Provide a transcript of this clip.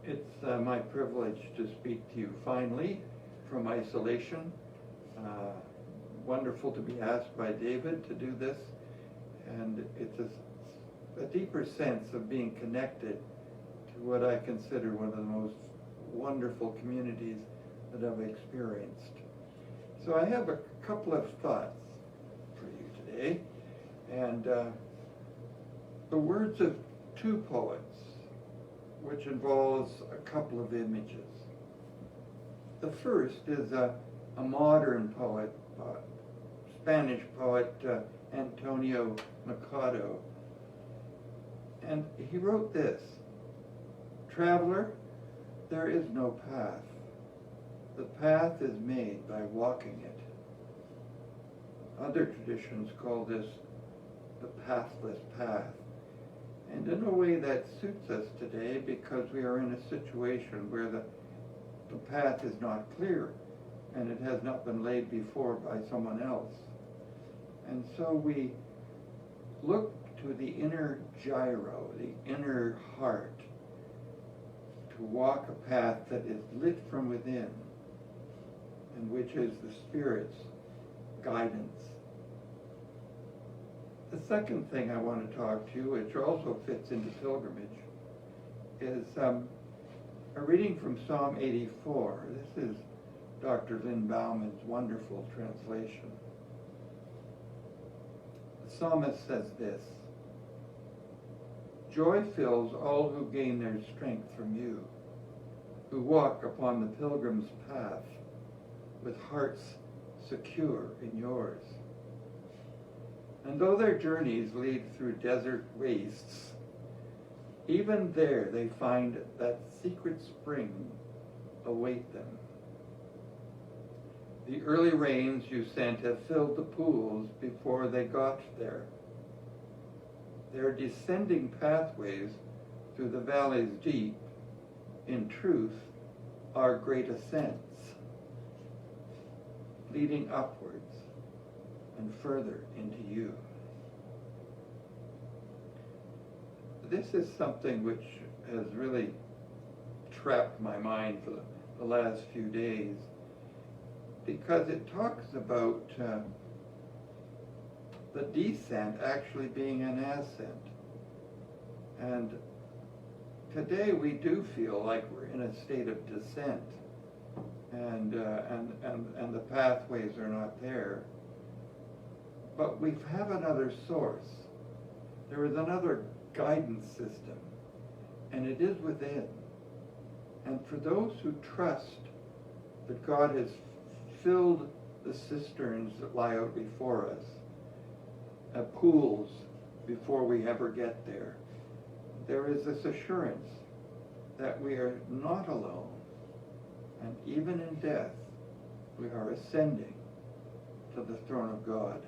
It's my privilege to speak to you finally from isolation. Wonderful to be asked by David to do this, and it's a deeper sense of being connected to what I consider one of the most wonderful communities that I've experienced. So I have a couple of thoughts for you today, and the words of two poets, which involves a couple of images. The first is a modern poet, Spanish poet Antonio Machado, and he wrote this: "Traveler, there is no path. The path is made by walking it." Other traditions call this the pathless path. And in a way that suits us today, because we are in a situation where the path is not clear and it has not been laid before by someone else. And so we look to the inner gyro, the inner heart, to walk a path that is lit from within, and which is the Spirit's guidance. The second thing I want to talk to you, which also fits into pilgrimage, is a reading from Psalm 84. This is Dr. Lynn Bauman's wonderful translation. The psalmist says this: "Joy fills all who gain their strength from you, who walk upon the pilgrim's path with hearts secure in yours. And though their journeys lead through desert wastes, even there they find that secret spring await them. The early rains you sent have filled the pools before they got there. Their descending pathways through the valleys deep, in truth, are great ascents, leading upwards and further into you." This is something which has really trapped my mind for the last few days, because it talks about the descent actually being an ascent. And today we do feel like we're in a state of descent, and the pathways are not there. But we have another source. There is another guidance system, and it is within. And for those who trust that God has filled the cisterns that lie out before us, pools before we ever get there, there is this assurance that we are not alone, and even in death, we are ascending to the throne of God.